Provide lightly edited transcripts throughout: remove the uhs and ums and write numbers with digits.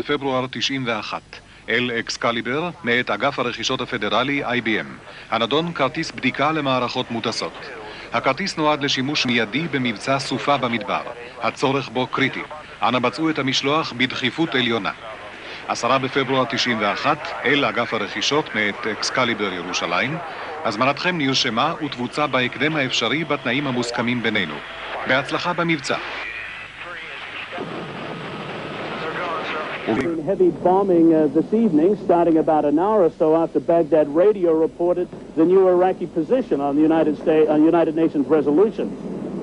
בפברואר 91, אל אקסקליבר מאת אגף הרכישות הפדרלי IBM. הנדון כרטיס בדיקה למערכות מוטסות. הכרטיס נועד לשימוש מיידי במבצע סופה במדבר. הצורך בו קריטי. אנא בצעו את המשלוח בדחיפות עליונה. 10 בפברואר 91, אל אגף הרכישות מאת אקסקליבר ירושלים. הזמנתכם נרשמה ותבוצע בהקדם האפשרי בתנאים המוסכמים בינינו. בהצלחה במבצע. Heavy bombing this evening, starting about an hour or so after Baghdad radio reported the new Iraqi position on the United Nations resolution.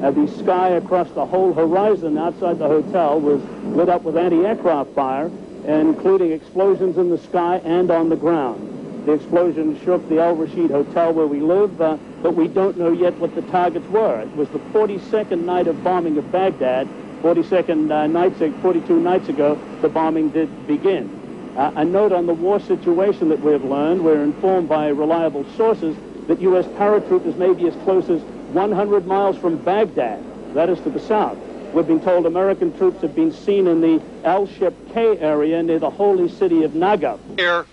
The sky across the whole horizon outside the hotel was lit up with anti-aircraft fire, including explosions in the sky and on the ground. The explosion shook the Al Rashid Hotel where we live, but we don't know yet what the targets were. It was the 42nd night of bombing of Baghdad. 42 nights ago, the bombing did begin. A note on the war situation that we have learned, we're informed by reliable sources that U.S. paratroopers may be as close as 100 miles from Baghdad, that is to the south. We've been told American troops have been seen in the Al-Ship K area near the holy city of Naguib. Here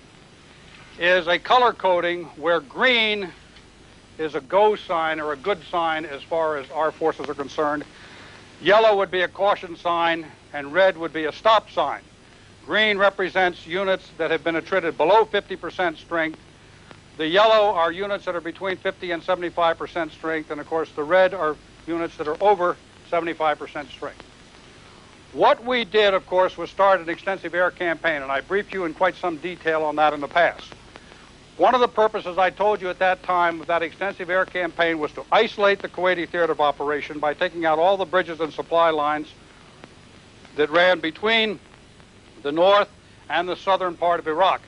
is a color coding where green is a go sign or a good sign as far as our forces are concerned. Yellow would be a caution sign, and red would be a stop sign. Green represents units that have been attrited below 50% strength. The yellow are units that are between 50 and 75% strength, and of course the red are units that are over 75% strength. What we did, of course, was start an extensive air campaign, and I briefed you in quite some detail on that in the past. One of the purposes I told you at that time of that extensive air campaign was to isolate the Kuwaiti theater of operation by taking out all the bridges and supply lines that ran between the north and the southern part of Iraq.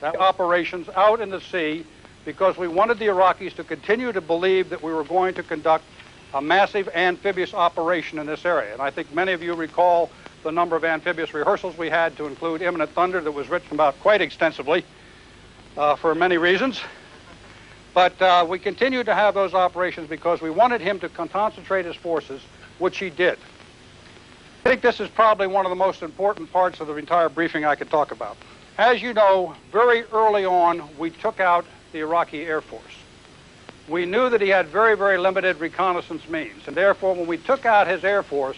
That operations out in the sea because we wanted the Iraqis to continue to believe that we were going to conduct a massive amphibious operation in this area. And I think many of you recall the number of amphibious rehearsals we had, to include Imminent Thunder, that was written about quite extensively. For many reasons. But we continued to have those operations because we wanted him to concentrate his forces, which he did. I think this is probably one of the most important parts of the entire briefing I could talk about. As you know, very early on, we took out the Iraqi Air Force. We knew that he had very, very limited reconnaissance means, and therefore when we took out his Air Force,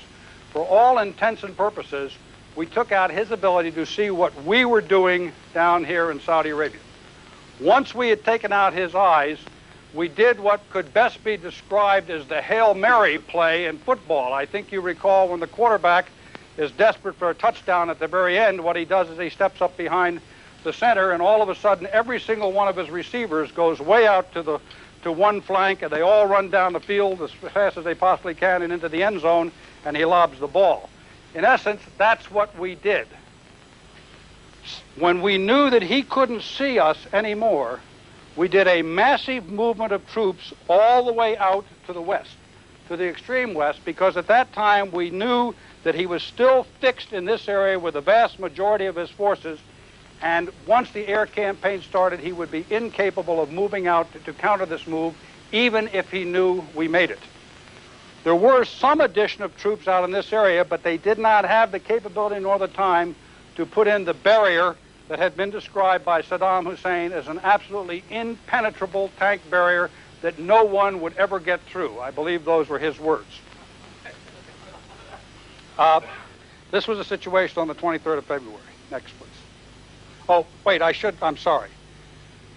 for all intents and purposes, we took out his ability to see what we were doing down here in Saudi Arabia. Once we had taken out his eyes, we did what could best be described as the Hail Mary play in football. I think you recall when the quarterback is desperate for a touchdown at the very end, what he does is he steps up behind the center, and all of a sudden every single one of his receivers goes way out to one flank, and they all run down the field as fast as they possibly can and into the end zone, and he lobs the ball. In essence, that's what we did. When we knew that he couldn't see us anymore, we did a massive movement of troops all the way out to the west, to the extreme west, because at that time we knew that he was still fixed in this area with the vast majority of his forces, and once the air campaign started, he would be incapable of moving out to counter this move, even if he knew we made it. There were some addition of troops out in this area, but they did not have the capability nor the time to put in the barrier that had been described by Saddam Hussein as an absolutely impenetrable tank barrier that no one would ever get through. I believe those were his words. This was a situation on the 23rd of February. Next, please. Oh, wait, I'm sorry.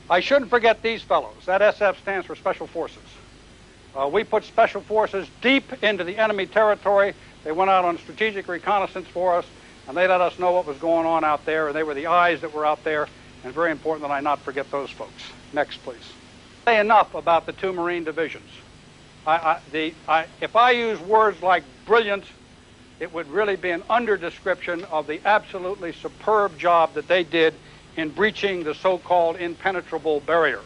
I shouldn't forget these fellows. That SF stands for Special Forces. We put Special Forces deep into the enemy territory. They went out on strategic reconnaissance for us, and they let us know what was going on out there, and they were the eyes that were out there, and very important that I not forget those folks. Next, please. Say enough about the two Marine divisions. If I use words like brilliant, it would really be an under-description of the absolutely superb job that they did in breaching the so-called impenetrable barrier.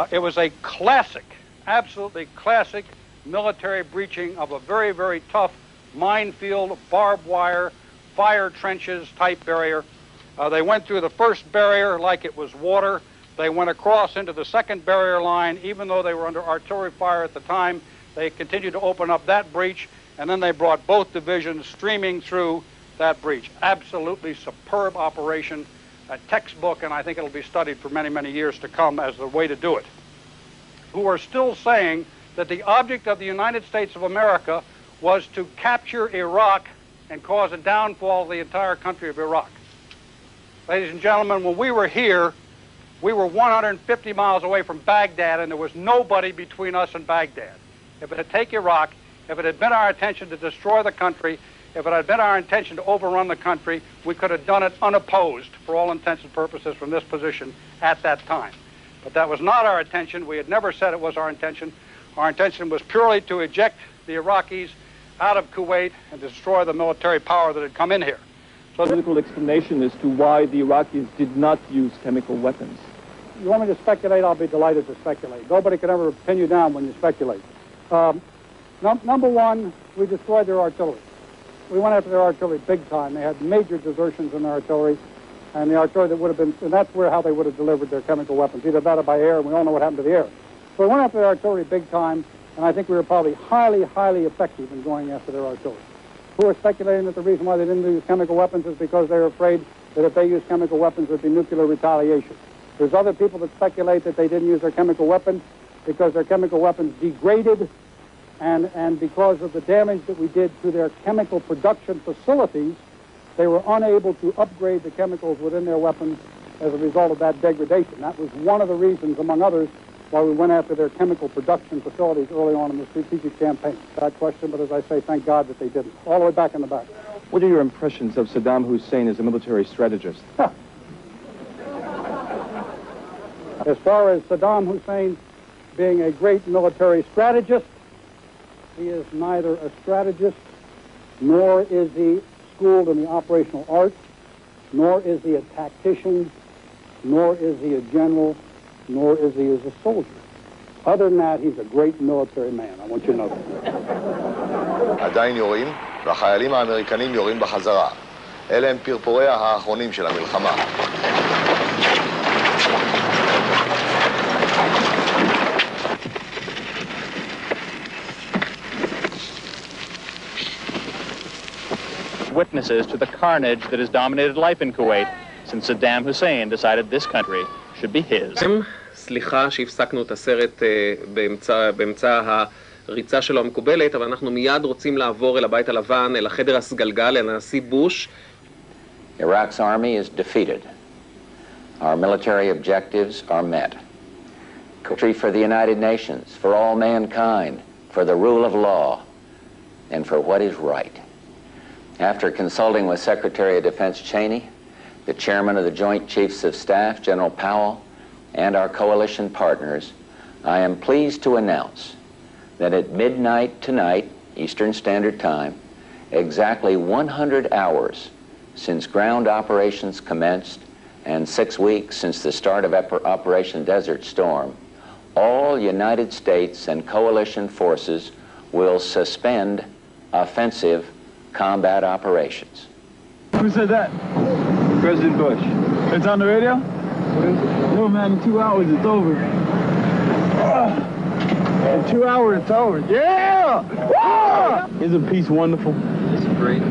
It was a classic, absolutely classic military breaching of a very, very tough minefield, barbed wire, fire trenches type barrier. They went through the first barrier like it was water. They went across into the second barrier line. Even though they were under artillery fire at the time, they continued to open up that breach, and then they brought both divisions streaming through that breach. Absolutely superb operation, a textbook, and I think it'll be studied for many, many years to come as the way to do it. Who are still saying that the object of the United States of America was to capture Iraq and cause a downfall of the entire country of Iraq. Ladies and gentlemen, when we were here, we were 150 miles away from Baghdad, and there was nobody between us and Baghdad. If it had taken Iraq, if it had been our intention to destroy the country, if it had been our intention to overrun the country, we could have done it unopposed for all intents and purposes from this position at that time. But that was not our intention. We had never said it was our intention. Our intention was purely to eject the Iraqis out of Kuwait and destroy the military power that had come in here. So political explanation as to why the Iraqis did not use chemical weapons. You want me to speculate? I'll be delighted to speculate. Nobody can ever pin you down when you speculate. Number one, we destroyed their artillery. We went after their artillery big time. They had major desertions in their artillery, and the artillery that would have been, and that's how they would have delivered their chemical weapons, either that or by air, and we all know what happened to the air. So we went after their artillery big time, and I think we were probably highly, highly effective in going after their artillery. Who are speculating that the reason why they didn't use chemical weapons is because they were afraid that if they used chemical weapons, there would be nuclear retaliation. There's other people that speculate that they didn't use their chemical weapons because their chemical weapons degraded, and because of the damage that we did to their chemical production facilities, they were unable to upgrade the chemicals within their weapons as a result of that degradation. That was one of the reasons, among others, why we went after their chemical production facilities early on in the strategic campaign. Bad question, but as I say, thank God that they didn't. All the way back in the back. What are your impressions of Saddam Hussein as a military strategist? As far as Saddam Hussein being a great military strategist, he is neither a strategist, nor is he schooled in the operational arts, nor is he a tactician, nor is he a general, nor is he as a soldier. Other than that, he's a great military man. I want you to know that. עדיין יורים, והחיילים האמריקנים יורים בחזרה. אלה הם פרפוריה האחרונים של המלחמה. Witnesses to the carnage that has dominated life in Kuwait since Saddam Hussein decided this country should be his. סליחה שהפסקנו את הסרט באמצע הריצה שלו המקובלת, אבל אנחנו מיד רוצים לעבור אל הבית הלבן, אל החדר הסגלגל, אל הנשיא בוש. Iraq's army is defeated. Our military objectives are met. Country for the United Nations, for all mankind, for the rule of law, and for what is right. After consulting with Secretary of Defense Cheney, the Chairman of the Joint Chiefs of Staff, General Powell, and our coalition partners, I am pleased to announce that at midnight tonight, Eastern Standard Time, exactly 100 hours since ground operations commenced and 6 weeks since the start of Operation Desert Storm, all United States and coalition forces will suspend offensive combat operations. Who said that? President Bush. It's on the radio? No, man, in 2 hours it's over. In 2 hours it's over. Yeah! Isn't peace wonderful? It's great.